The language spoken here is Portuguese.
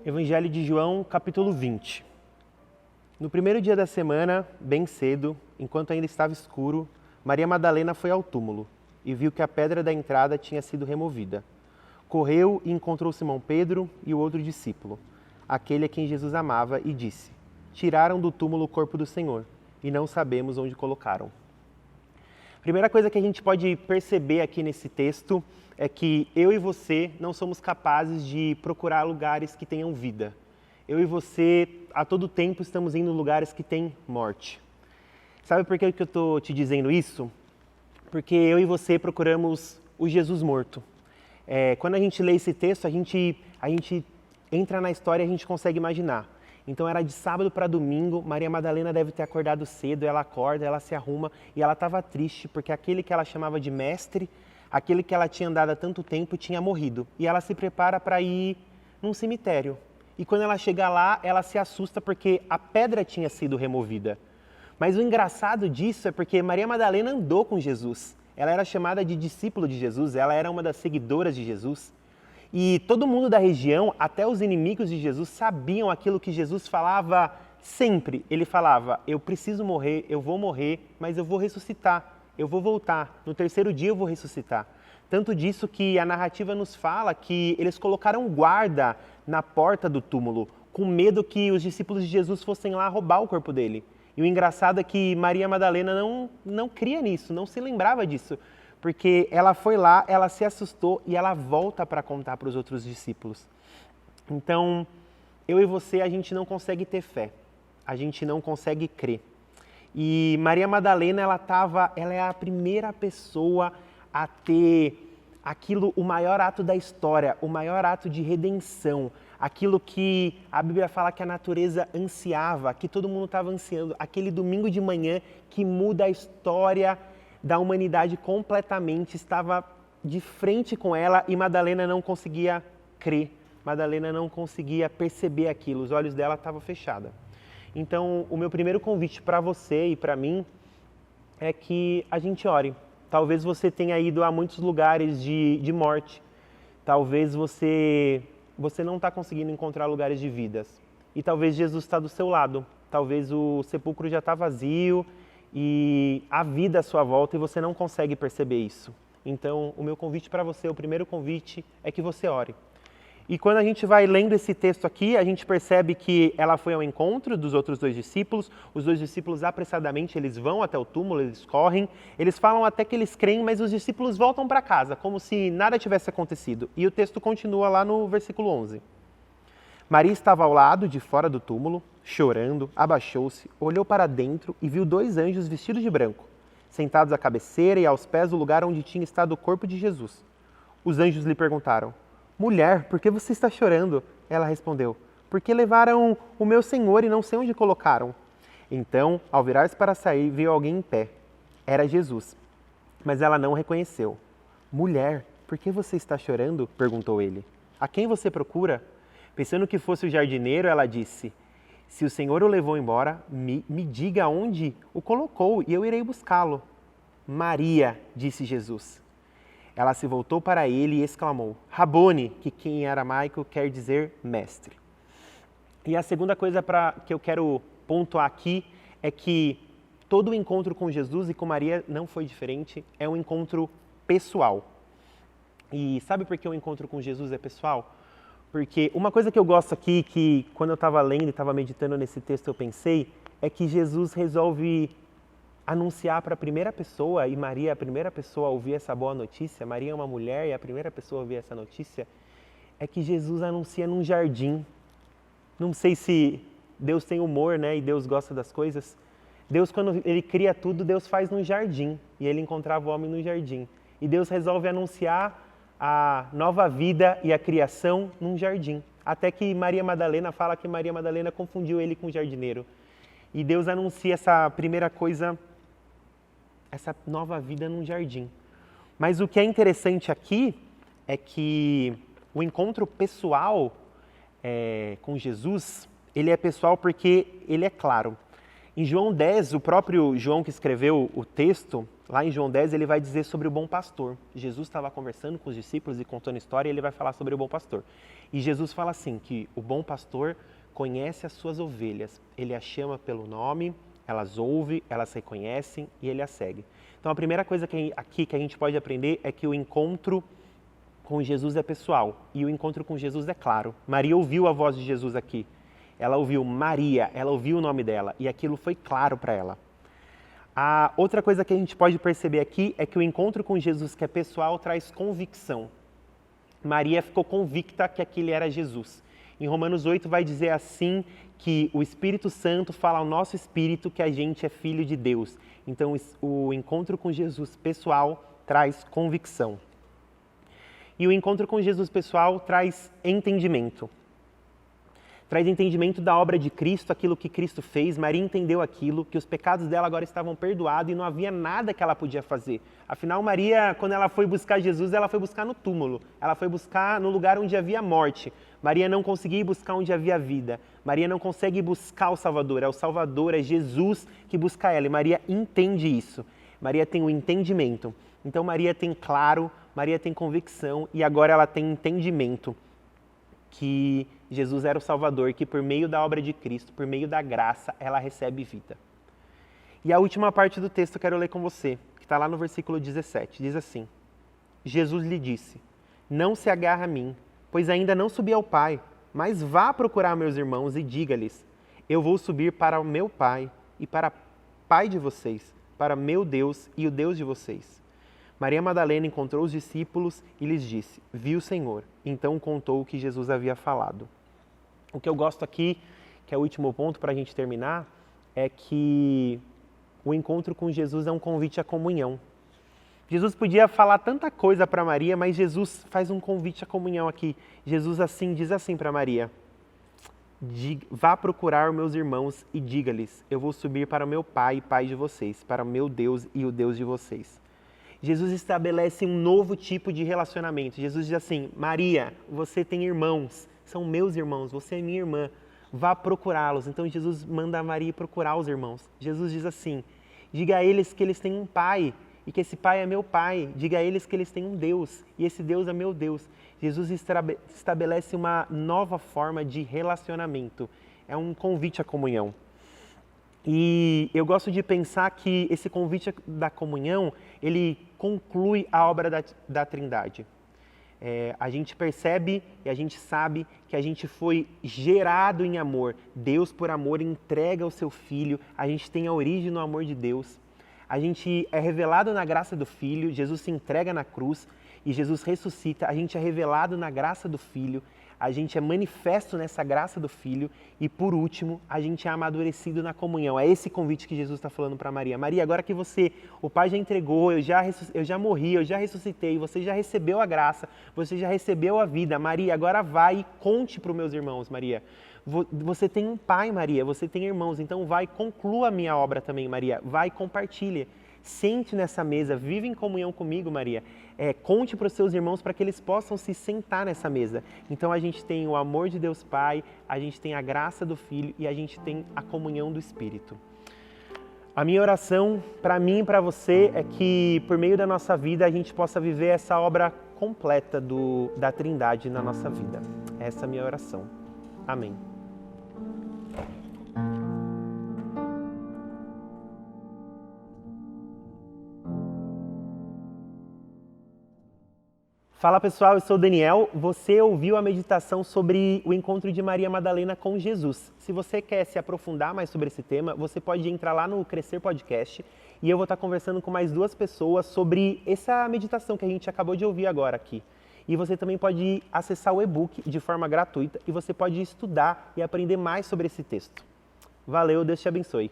Evangelho de João, capítulo 20. No primeiro dia da semana, bem cedo, enquanto ainda estava escuro, Maria Madalena foi ao túmulo e viu que a pedra da entrada tinha sido removida. Correu e encontrou Simão Pedro e o outro discípulo, aquele a quem Jesus amava, e disse: "Tiraram do túmulo o corpo do Senhor e não sabemos onde colocaram." Primeira coisa que a gente pode perceber aqui nesse texto é que eu e você não somos capazes de procurar lugares que tenham vida. Eu e você, a todo tempo, estamos indo em lugares que têm morte. Sabe por que eu estou te dizendo isso? Porque eu e você procuramos o Jesus morto. Quando a gente lê esse texto, a gente entra na história e a gente consegue imaginar. Então era de sábado para domingo, Maria Madalena deve ter acordado cedo, ela acorda, ela se arruma e ela estava triste porque aquele que ela chamava de mestre, aquele que ela tinha andado há tanto tempo, tinha morrido. E ela se prepara para ir num cemitério. E quando ela chega lá, ela se assusta porque a pedra tinha sido removida. Mas o engraçado disso é porque Maria Madalena andou com Jesus. Ela era chamada de discípulo de Jesus, ela era uma das seguidoras de Jesus. E todo mundo da região, até os inimigos de Jesus, sabiam aquilo que Jesus falava sempre. Ele falava: "Eu preciso morrer, eu vou morrer, mas eu vou ressuscitar, eu vou voltar, no terceiro dia eu vou ressuscitar." Tanto disso que a narrativa nos fala que eles colocaram guarda na porta do túmulo, com medo que os discípulos de Jesus fossem lá roubar o corpo dele. E o engraçado é que Maria Madalena não cria nisso, não se lembrava disso. Porque ela foi lá, ela se assustou e ela volta para contar para os outros discípulos. Então, eu e você, a gente não consegue ter fé, a gente não consegue crer. E Maria Madalena, ela é a primeira pessoa a ter aquilo, o maior ato da história, o maior ato de redenção, aquilo que a Bíblia fala que a natureza ansiava, que todo mundo estava ansiando, aquele domingo de manhã que muda a história da humanidade completamente, estava de frente com ela e Madalena não conseguia crer, Madalena não conseguia perceber aquilo, os olhos dela estavam fechados. Então, o meu primeiro convite para você e para mim é que a gente ore. Talvez você tenha ido a muitos lugares de morte, talvez você não está conseguindo encontrar lugares de vidas e talvez Jesus está do seu lado, talvez o sepulcro já está vazio e há vida à sua volta e você não consegue perceber isso. Então, o meu convite para você, o primeiro convite, é que você ore. E quando a gente vai lendo esse texto aqui, a gente percebe que ela foi ao encontro dos outros dois discípulos. Os dois discípulos, apressadamente, eles vão até o túmulo, eles correm. Eles falam até que eles creem, mas os discípulos voltam para casa, como se nada tivesse acontecido. E o texto continua lá no versículo 11. Maria estava ao lado de fora do túmulo, chorando, abaixou-se, olhou para dentro e viu dois anjos vestidos de branco, sentados à cabeceira e aos pés do lugar onde tinha estado o corpo de Jesus. Os anjos lhe perguntaram: "Mulher, por que você está chorando?" Ela respondeu: "Porque levaram o meu Senhor e não sei onde colocaram." Então, ao virar-se para sair, viu alguém em pé. Era Jesus, mas ela não o reconheceu. "Mulher, por que você está chorando?" perguntou ele. "A quem você procura?" Pensando que fosse o jardineiro, ela disse: "Se o Senhor o levou embora, me diga onde o colocou e eu irei buscá-lo." "Maria", disse Jesus. Ela se voltou para ele e exclamou: "Rabone", que em aramaico quer dizer mestre. E a segunda coisa que eu quero pontuar aqui é que todo o encontro com Jesus e com Maria não foi diferente, é um encontro pessoal. E sabe por que o encontro com Jesus é pessoal? Porque uma coisa que eu gosto aqui, que quando eu estava lendo e estava meditando nesse texto eu pensei, é que Jesus resolve anunciar para a primeira pessoa, e Maria é a primeira pessoa a ouvir essa boa notícia, Maria é uma mulher e a primeira pessoa a ouvir essa notícia, é que Jesus anuncia num jardim. Não sei se Deus tem humor, né, e Deus gosta das coisas. Deus, quando Ele cria tudo, Deus faz num jardim, e Ele encontrava o homem no jardim. E Deus resolve anunciar a nova vida e a criação num jardim. Até que Maria Madalena fala que Maria Madalena confundiu ele com o jardineiro. E Deus anuncia essa primeira coisa, essa nova vida num jardim. Mas o que é interessante aqui é que o encontro pessoal com Jesus, ele é pessoal porque ele é claro. Em João 10, o próprio João que escreveu o texto, lá em João 10, ele vai dizer sobre o bom pastor. Jesus estava conversando com os discípulos e contando história e ele vai falar sobre o bom pastor. E Jesus fala assim, que o bom pastor conhece as suas ovelhas, ele as chama pelo nome, elas ouvem, elas reconhecem e ele as segue. Então a primeira coisa aqui que a gente pode aprender é que o encontro com Jesus é pessoal e o encontro com Jesus é claro. Maria ouviu a voz de Jesus aqui. Ela ouviu Maria, ela ouviu o nome dela e aquilo foi claro para ela. A outra coisa que a gente pode perceber aqui é que o encontro com Jesus que é pessoal traz convicção. Maria ficou convicta que aquele era Jesus. Em Romanos 8 vai dizer assim que o Espírito Santo fala ao nosso espírito que a gente é filho de Deus. Então o encontro com Jesus pessoal traz convicção. E o encontro com Jesus pessoal traz entendimento. Traz entendimento da obra de Cristo, aquilo que Cristo fez. Maria entendeu aquilo, que os pecados dela agora estavam perdoados e não havia nada que ela podia fazer. Afinal, Maria, quando ela foi buscar Jesus, ela foi buscar no túmulo. Ela foi buscar no lugar onde havia morte. Maria não conseguia ir buscar onde havia vida. Maria não consegue buscar o Salvador. É o Salvador, é Jesus que busca ela. E Maria entende isso. Maria tem o entendimento. Então Maria tem claro, Maria tem convicção e agora ela tem entendimento que Jesus era o Salvador, que por meio da obra de Cristo, por meio da graça, ela recebe vida. E a última parte do texto eu quero ler com você, que está lá no versículo 17. Diz assim, Jesus lhe disse, não se agarra a mim, pois ainda não subi ao Pai, mas vá procurar meus irmãos e diga-lhes, eu vou subir para o meu Pai e para o Pai de vocês, para meu Deus e o Deus de vocês. Maria Madalena encontrou os discípulos e lhes disse, vi o Senhor. Então contou o que Jesus havia falado. O que eu gosto aqui, que é o último ponto para a gente terminar, é que o encontro com Jesus é um convite à comunhão. Jesus podia falar tanta coisa para Maria, mas Jesus faz um convite à comunhão aqui. Jesus diz assim para Maria, vá procurar meus irmãos e diga-lhes, eu vou subir para o meu Pai e Pai de vocês, para o meu Deus e o Deus de vocês. Jesus estabelece um novo tipo de relacionamento. Jesus diz assim, Maria, você tem irmãos, são meus irmãos, você é minha irmã, vá procurá-los. Então Jesus manda a Maria procurar os irmãos. Jesus diz assim, diga a eles que eles têm um pai e que esse pai é meu pai. Diga a eles que eles têm um Deus e esse Deus é meu Deus. Jesus estabelece uma nova forma de relacionamento. É um convite à comunhão. E eu gosto de pensar que esse convite da comunhão, ele conclui a obra da Trindade. A gente percebe e a gente sabe que a gente foi gerado em amor. Deus, por amor, entrega o seu Filho. A gente tem a origem no amor de Deus. A gente é revelado na graça do Filho. Jesus se entrega na cruz e Jesus ressuscita. A gente é revelado na graça do Filho. A gente é manifesto nessa graça do Filho e, por último, a gente é amadurecido na comunhão. É esse convite que Jesus está falando para Maria. Maria, agora que o Pai já entregou, eu já morri, eu já ressuscitei, você já recebeu a graça, você já recebeu a vida. Maria, agora vai e conte para os meus irmãos, Maria. Você tem um pai, Maria, você tem irmãos, então vai, conclua a minha obra também, Maria. Vai, compartilhe. Sente nessa mesa, vive em comunhão comigo, Maria. Conte para os seus irmãos para que eles possam se sentar nessa mesa. Então a gente tem o amor de Deus Pai, a gente tem a graça do Filho e a gente tem a comunhão do Espírito. A minha oração para mim e para você é que por meio da nossa vida a gente possa viver essa obra completa da Trindade na nossa vida. Essa é a minha oração. Amém. Fala pessoal, eu sou o Daniel. Você ouviu a meditação sobre o encontro de Maria Madalena com Jesus. Se você quer se aprofundar mais sobre esse tema, você pode entrar lá no Crescer Podcast e eu vou estar conversando com mais 2 pessoas sobre essa meditação que a gente acabou de ouvir agora aqui. E você também pode acessar o e-book de forma gratuita e você pode estudar e aprender mais sobre esse texto. Valeu, Deus te abençoe.